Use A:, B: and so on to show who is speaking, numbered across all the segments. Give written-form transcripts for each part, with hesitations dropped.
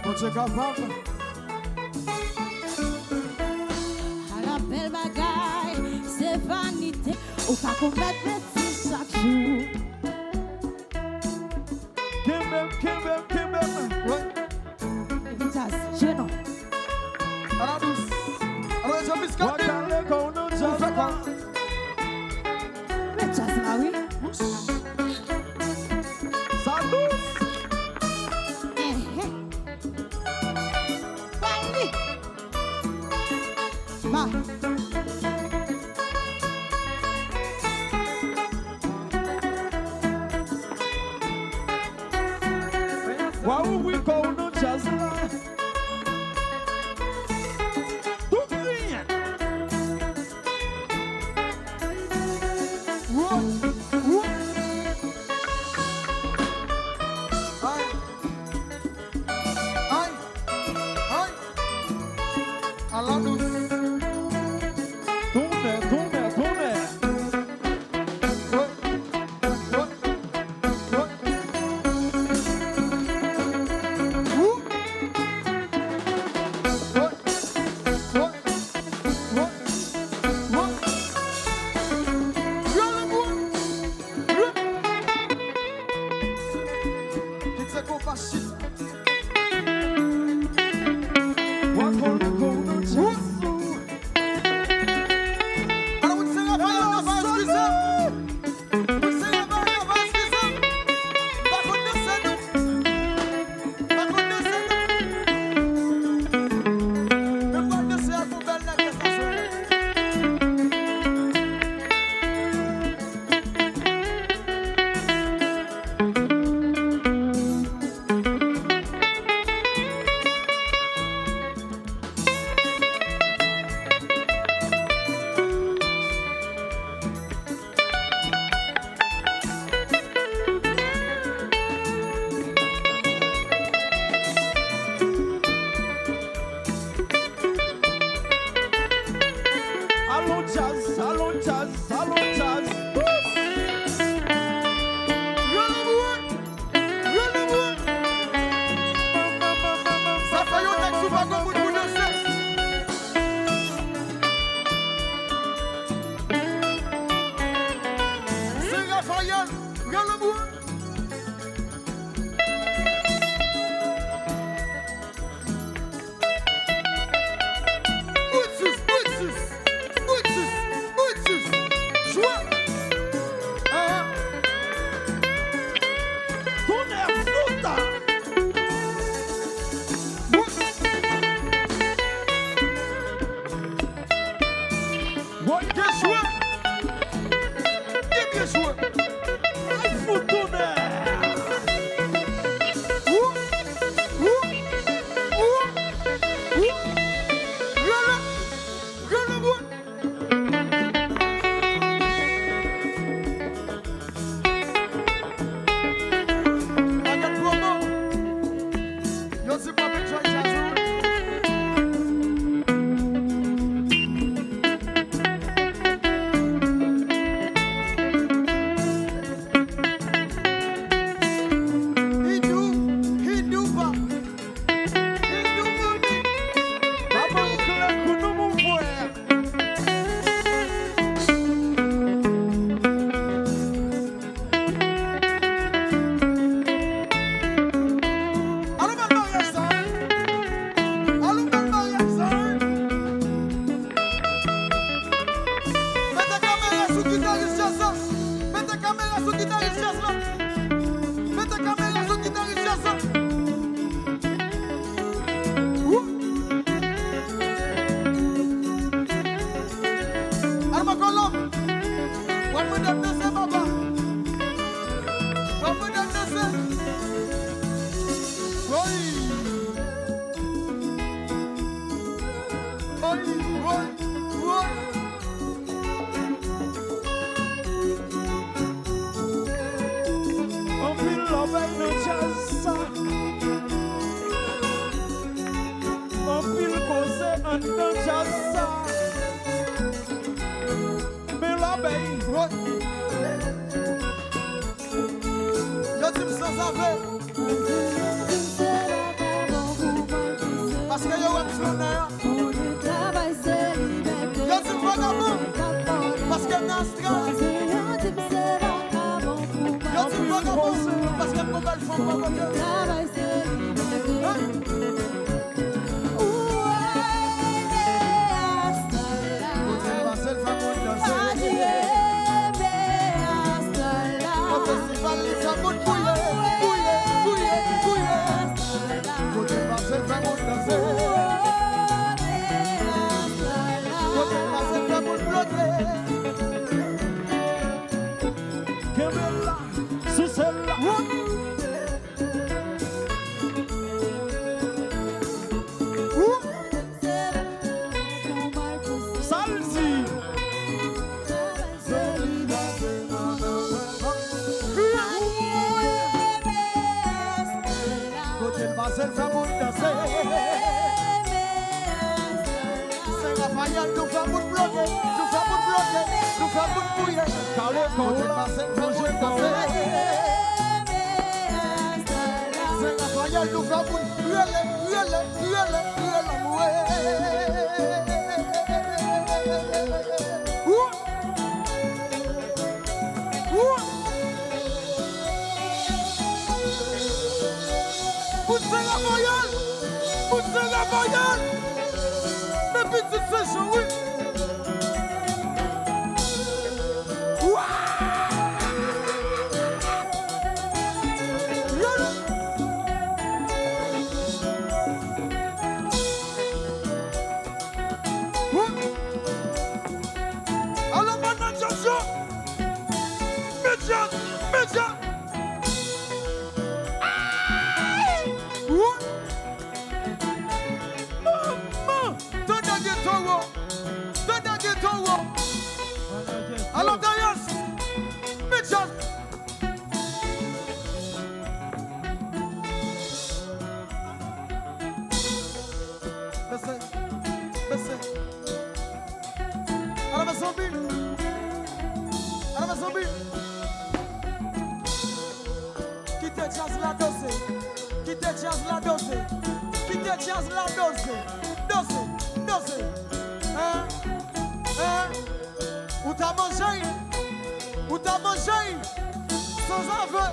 A: Mon Dieu capable.
B: À la belle bagaille, c'est vanité. Ou pas commettre bêtise chaque jour.
A: Kim. Ouais.
B: Vitas, gênant.
A: À la douce. Alors, j'ai mis
C: What can they go no just
B: Vitas, là, oui.
C: ça douce.
B: Bali. Ma.
C: Wow, we go no just tout rien.
A: Aïe. À la douce.
C: Tourne. Allons jazz.
A: Ça fait un texte ou pas comme vous le savez. C'est Raphaël, regarde le bout. Joie.
C: Tourne fruta.
A: Bien joué. Bien joué.
C: Il faut tourner.
A: Yo, tu me sens avec. belle femme, ma bonne.
B: Travail, c'est
A: Marcel va nous danser. Au festival, les femmes bouillent, bouillent, bouillent. Côté Marcel va nous danser. Côté Marcel va nous bloquer.
C: Kemela, sous celle-là. Salsi.
A: Côté Marcel va nous danser. C'est Raphaël, nous va nous bloquer. Nous va nous bloquer. Nous va nous bouiller.
C: Calé,
A: Côté
C: Konpa.
A: Marcel va nous danser. C'est Raphaël, nous va nous hurler, hurler, hurler, hurler, mouer. Poussez la voyelle, poussez la voyelle. Le petit séjour, oui. Alors maintenant, Joshua, médias, médias. Alors derrière, médias. Baissez. À la maison Bill. À la maison Bill. Quittez jazz la dose. Quittez jazz la dose. Quittez jazz la dose. Dose. Hein? Où t'as mangé? Où t'as mangé? Sans aveu.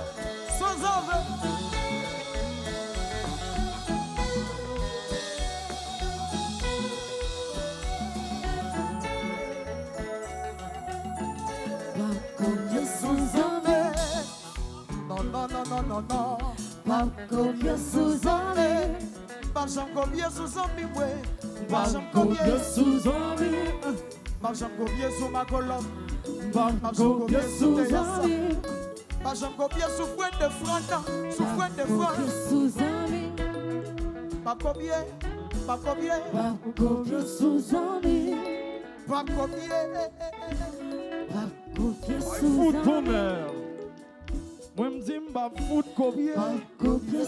A: Non.
B: Pas combien sous-enlevé.
A: Pas jamais combien sous-enlevé, ouais.
C: Pas combien sous-enlevé.
A: Pas jamais combien sous ma colonne.
C: Pas combien sous-enlevé.
A: Pas jamais combien sous fouet de franc. Sous fouet de franc.
B: Sous-enlevé.
A: Pas combien.
B: Pas combien sous-enlevé.
A: Pas combien.
B: Pas combien
C: Fout ton
B: sous-enlevé.
C: mère. Moi, je dis, je fout combien.
B: Pas combien